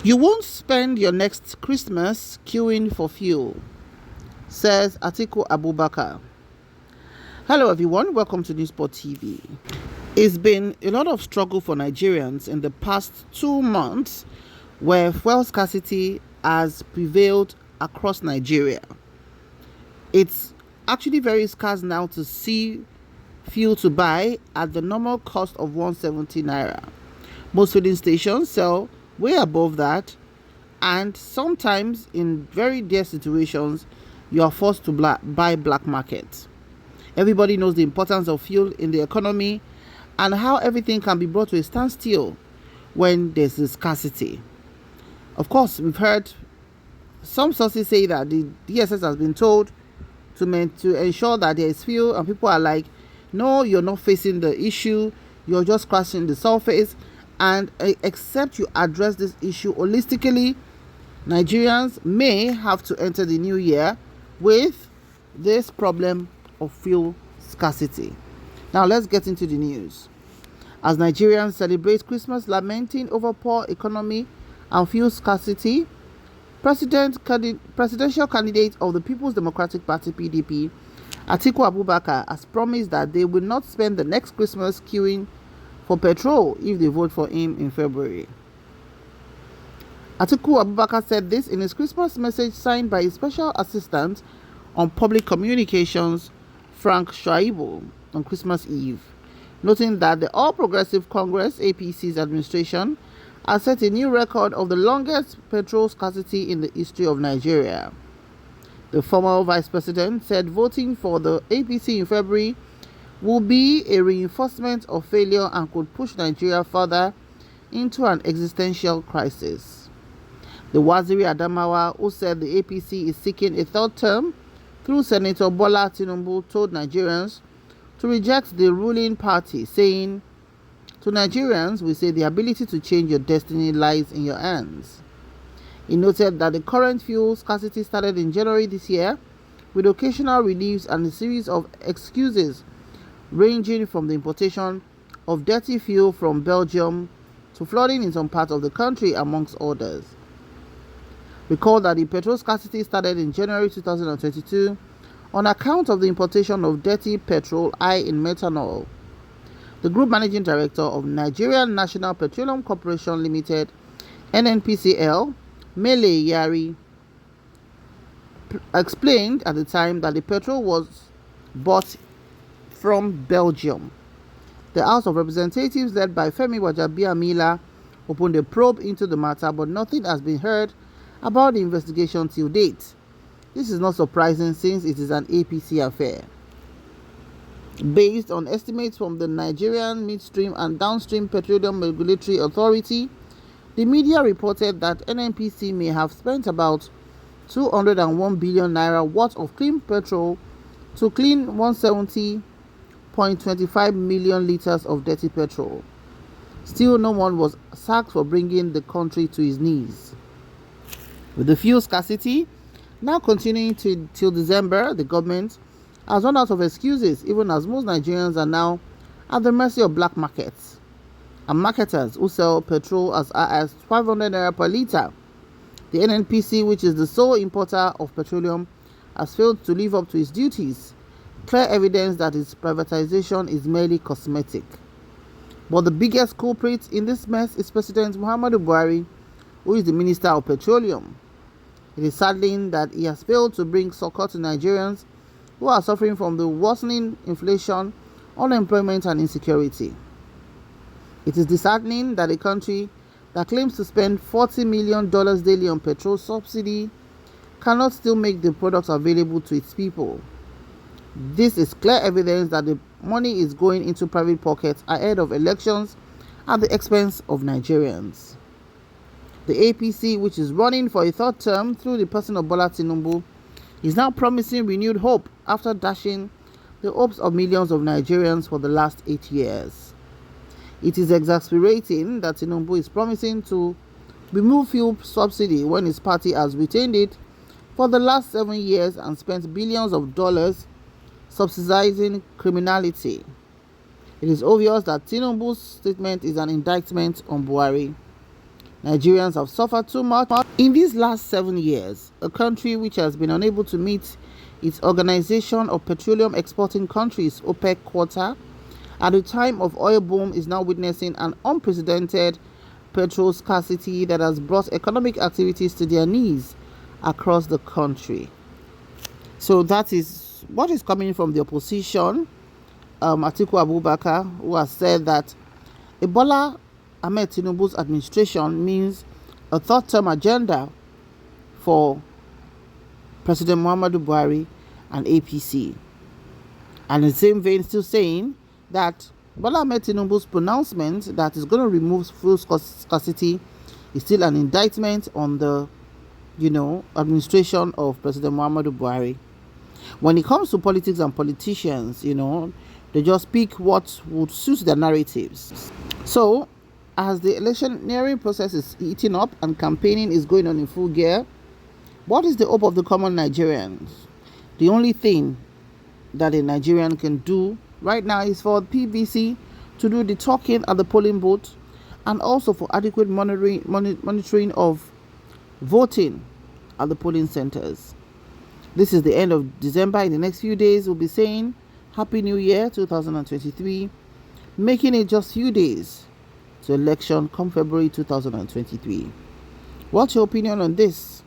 You won't spend your next Christmas queuing for fuel, says Atiku Abubakar. Hello everyone, welcome to newsspottv. It's been a lot of struggle for Nigerians in the past 2 months where fuel scarcity has prevailed across Nigeria. It's actually very scarce now to see fuel to buy at the normal cost of 170 naira. Most filling stations sell way above that, and sometimes in very dear situations you are forced to buy black market. Everybody knows the importance of fuel in the economy and how everything can be brought to a standstill when there's a scarcity. Of course, we've heard some sources say that the DSS has been told to ensure that there is fuel, and people are like, no, you're not facing the issue, you're just scratching the surface. And except you address this issue holistically, Nigerians may have to enter the new year with this problem of fuel scarcity. Now let's get into the news. As Nigerians celebrate Christmas lamenting over poor economy and fuel scarcity, presidential candidate of the People's Democratic Party PDP, Atiku Abubakar, has promised that they will not spend the next Christmas queuing for petrol if they vote for him in February. Atiku Abubakar said this in his Christmas message signed by his special assistant on public communications, Frank Shaibu, on Christmas Eve, noting that the All Progressive Congress APC's administration has set a new record of the longest petrol scarcity in the history of Nigeria. The former vice president said voting for the APC in February will be a reinforcement of failure and could push Nigeria further into an existential crisis. The Waziri Adamawa, who said the APC is seeking a third term through Senator Bola Tinubu, told Nigerians to reject the ruling party, saying, "To Nigerians, we say the ability to change your destiny lies in your hands." He noted that the current fuel scarcity started in January this year, with occasional reliefs and a series of excuses ranging from the importation of dirty fuel from Belgium to flooding in some parts of the country, amongst others. Recall that the petrol scarcity started in January 2022 on account of the importation of dirty petrol high in methanol. The Group Managing Director of Nigerian National Petroleum Corporation Limited, NNPCL, Mele Yari, explained at the time that the petrol was bought from Belgium. The House of Representatives, led by Femi Wajabiamila, opened a probe into the matter, but nothing has been heard about the investigation till date. This is not surprising since it is an APC affair. Based on estimates from the Nigerian Midstream and Downstream Petroleum Regulatory Authority, the media reported that NNPC may have spent about 201 billion naira worth of clean petrol to clean 170.25 million liters of dirty petrol. Still, no one was sacked for bringing the country to its knees. With the fuel scarcity now continuing till December, the government has run out of excuses, even as most Nigerians are now at the mercy of black markets and marketers who sell petrol as high as 500 naira per litre. The NNPC, which is the sole importer of petroleum, has failed to live up to its duties, clear evidence that its privatization is merely cosmetic. But the biggest culprit in this mess is President Muhammadu Buhari, who is the Minister of Petroleum. It is saddening that he has failed to bring succor to Nigerians who are suffering from the worsening inflation, unemployment, and insecurity. It is disheartening that a country that claims to spend $40 million daily on petrol subsidy cannot still make the products available to its people. This is clear evidence that the money is going into private pockets ahead of elections at the expense of Nigerians. The APC, which is running for a third term through the person of Bola Tinubu, is now promising renewed hope after dashing the hopes of millions of Nigerians for the last 8 years. It is exasperating that Tinubu is promising to remove fuel subsidy when his party has retained it for the last 7 years and spent billions of dollars subsidizing criminality. It is obvious that Tinubu's statement is an indictment on Buhari. Nigerians have suffered too much. In these last 7 years, a country which has been unable to meet its Organization of Petroleum Exporting Countries (OPEC) quota at the time of oil boom is now witnessing an unprecedented petrol scarcity that has brought economic activities to their knees across the country. So that is what is coming from the opposition, Atiku Abubakar, who has said that Bola Ahmed Tinubu's administration means a third-term agenda for President Muhammadu Buhari and APC. And in the same vein, still saying that Bola Ahmed Tinubu's pronouncement that is going to remove fuel scarcity is still an indictment on the, administration of President Muhammadu Buhari. When it comes to politics and politicians, they just pick what would suit their narratives. So, as the electioneering process is heating up and campaigning is going on in full gear, what is the hope of the common Nigerians? The only thing that a Nigerian can do right now is for PVC to do the talking at the polling booth, and also for adequate monitoring of voting at the polling centers. This is the end of December. In the next few days, we'll be saying Happy New Year 2023, making it just few days to election come February 2023. What's your opinion on this?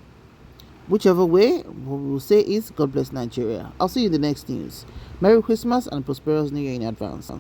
Whichever way, what we will say is God bless Nigeria. I'll see you in the next news. Merry Christmas and prosperous New Year in advance.